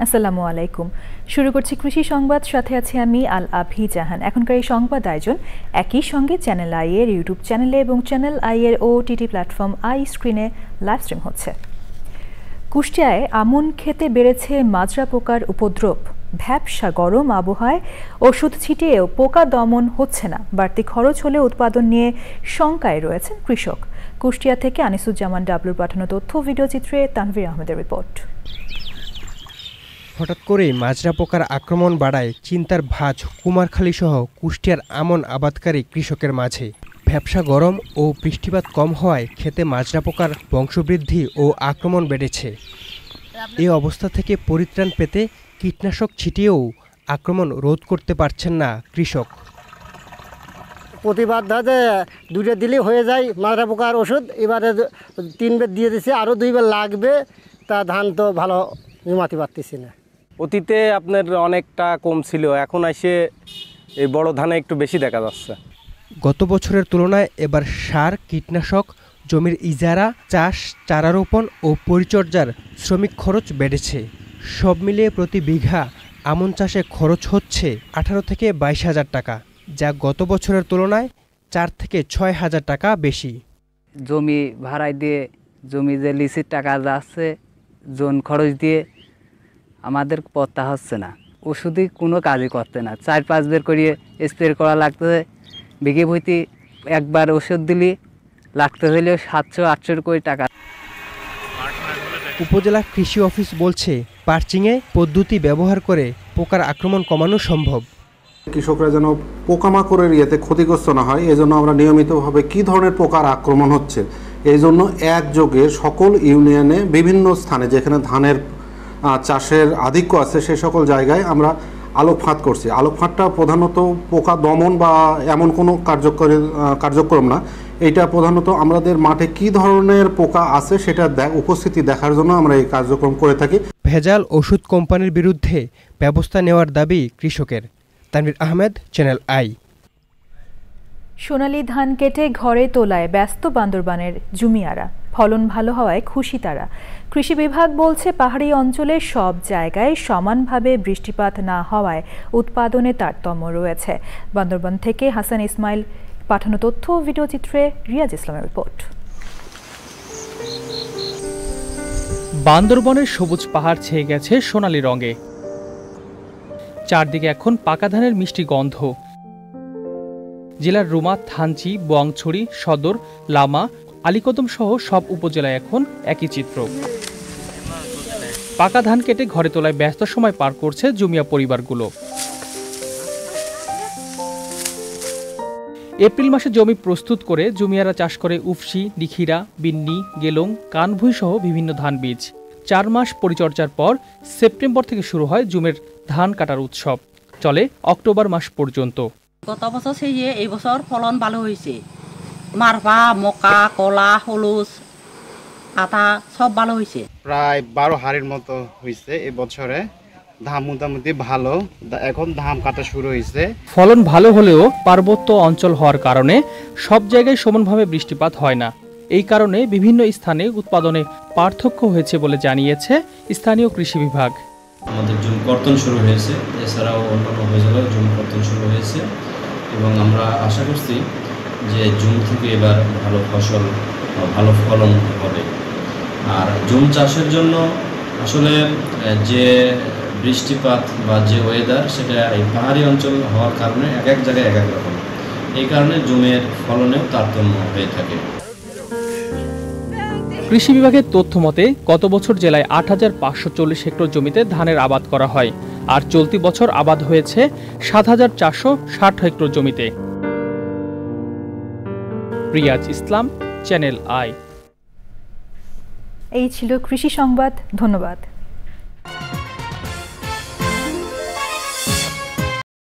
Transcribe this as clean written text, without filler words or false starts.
আসসালামু আলাইকুম। শুরু করছি কৃষি সংবাদ, সাথে আছি আমি আল আভি জাহান। এখনকার এই সংবাদ আয়োজন একই সঙ্গে চ্যানেল আই এর ইউটিউব চ্যানেলে এবং চ্যানেল আই এর ওটিটি প্ল্যাটফর্ম আই স্ক্রিনে লাইভ স্ট্রিম হচ্ছে। কুষ্টিয়ায় আমন খেতে বেড়েছে মাজরা পোকার উপদ্রব। ভ্যাপসা গরম আবহাওয়ায় ওষুধ ছিটিয়েও পোকা দমন হচ্ছে না। বাড়তি খরচ হলে উৎপাদন নিয়ে শঙ্কায় রয়েছেন কৃষক। কুষ্টিয়া থেকে আনিসুজ্জামান ডাবলুর পাঠানো তথ্য ভিডিওচিত্রে তানভীর আহমেদের রিপোর্ট। হঠাৎ করেই মাজরা পোকার আক্রমণ বাড়ায় চিন্তার ভাঁজ কুমারখালী সহ কুষ্টিয়ার আমন আবাদকারী কৃষকের মাঝে। ভ্যাপসা গরম ও বৃষ্টিপাত কম হওয়ায় খেতে মাজরা পোকার বংশবৃদ্ধি ও আক্রমণ বেড়েছে। এই অবস্থা থেকে পরিত্রাণ পেতে কীটনাশক ছিটিয়েও আক্রমণ রোধ করতে পারছেন না কৃষক। প্রতিবার ধাতে 2টা দিলে হয়ে যায় মাজরা পোকার ওষুধ, এবারে 3 বার দিয়ে দিছে, আরও 2 বার লাগবে। তা ধান তো ভালো জমাতে পারতেছি না। অতীতে আপনার অনেকটা কম ছিল, এখন এসে এই বড় ধানে একটু বেশি দেখা যাচ্ছে। গত বছরের তুলনায় এবার সার, কীটনাশক, জমির ইজারা, চাষ, চারা রোপণ ও পরিচর্যার শ্রমিক খরচ বেড়েছে। সব মিলিয়ে প্রতি বিঘা আমন চাষে খরচ হচ্ছে 18 থেকে 22 হাজার টাকা, যা গত বছরের তুলনায় 4 থেকে 6 হাজার টাকা বেশি। জমি ভাড়ায় দিয়ে জমি যে লিসির টাকা যাচ্ছে, জন খরচ দিয়ে আমাদের পত্তা হচ্ছে না। ওষুধই কোনো কাজই করতে না, 4-5 বের করিয়ে স্প্রে করা লাগতেছে। বিঘে ভইতে একবার ওষুধ দিলে লাগতে হলেও 700-800 করে টাকা। উপজেলা কৃষি অফিস বলছে, পার্চিংয়ে পদ্ধতি ব্যবহার করে পোকার আক্রমণ কমানো সম্ভব। কৃষকরা যেন পোকামাকড়ের ইয়েতে ক্ষতিগ্রস্ত না হয়, এজন্য আমরা নিয়মিতভাবে কী ধরনের পোকার আক্রমণ হচ্ছে এই জন্য একযোগে সকল ইউনিয়নে বিভিন্ন স্থানে যেখানে ধানের চাষের আধিক্য আছে সে সকল জায়গায় আমরা আলোকফাঁদ করছি। আলোকফাঁদটা প্রধানত পোকা দমন বা এমন কোনো কার্যক্রম না, এটা প্রধানত আমাদের মাঠে কি ধরনের পোকা আছে সেটা উপস্থিতি দেখার জন্য আমরা এই কার্যক্রম করে থাকি। ভেজাল ওষুধ কোম্পানির বিরুদ্ধে ব্যবস্থা নেওয়ার দাবি কৃষকের। Tanvir Ahmed, channel I. সোনালী ধান কেটে ঘরে তোলায় ব্যস্ত বান্দরবানের জুমিয়ারা। ফলন ভালো হওয়ায় খুশি তারা। কৃষি বিভাগ বলছে, পাহাড়ি অঞ্চলে সব জায়গায় সমানভাবে বৃষ্টিপাত না হওয়ায় উৎপাদনে তারতম্য রয়েছে। বান্দরবান থেকে হাসান ইসমাইল পাঠানো তথ্য ভিডিওচিত্রে রিয়াজ ইসলামের রিপোর্ট। বান্দরবনের সবুজ পাহাড় ছেয়ে গেছে সোনালী রঙে। চারদিকে এখন পাকা ধানের মিষ্টি গন্ধ। জেলার রুমা, থানচি, বোয়াংছড়ি, সদর, লামা, আলীকদম সহ সব উপজেলায় এখন একই চিত্র। পাকা ধান কেটে ঘরে তোলায় ব্যস্ত সময় পার করছে জুমিয়া পরিবারগুলো। এপ্রিল মাসে জমি প্রস্তুত করে জুমিয়ারা চাষ করে উফশি, দিখিরা, বিন্নি, গেলং, কানভুই সহ বিভিন্ন ধান বীজ। 4 মাস পরিচর্যার পর সেপ্টেম্বর থেকে শুরু হয় জুমের ধান কাটার উৎসব, চলে অক্টোবর মাস পর্যন্ত। গত বছর সেই এই বছর ফলন ভালো হয়েছে। মারপা, মকা, কলা, হলুদ, আটা সব ভালো হয়েছে। প্রায় 12 হাড়ির মতো হয়েছে এই বছরে। ধান মোটামুটি ভালো, এখন ধান কাটা শুরু হয়েছে। ফলন ভালো হলেও পার্বত্য অঞ্চল হওয়ার কারণে সব জায়গায় সমানভাবে বৃষ্টিপাত হয় না। এই কারণে বিভিন্ন স্থানে উৎপাদনে পার্থক্য হয়েছে বলে জানিয়েছে স্থানীয় কৃষি বিভাগ। আমাদের জুম কর্তন শুরু হয়েছে, এছাড়াও অন্যান্য উপজেলায় জুম কর্তন শুরু হয়েছে এবং আমরা আশা করছি যে জুম থেকে এবার ভালো ফসল, ভালো ফলন হবে। আর জুম চাষের জন্য আসলে যে বৃষ্টিপাত বা যে ওয়েদার, সেটা এই পাহাড়ি অঞ্চল হওয়ার কারণে এক জায়গায় এক রকম, এই কারণে জুমের ফলনেও তারতম্য হয়ে থাকে। কৃষি বিভাগের তথ্য মতে গত বছর জেলায় 8,540 হেক্টর জমিতে ধানের আবাদ করা হয়, আর চলতি বছর আবাদ হয়েছে 7,460 হেক্টর জমিতে। রিয়াজ ইসলাম, চ্যানেল আই। এই ছিল কৃষি সংবাদ। ধন্যবাদ।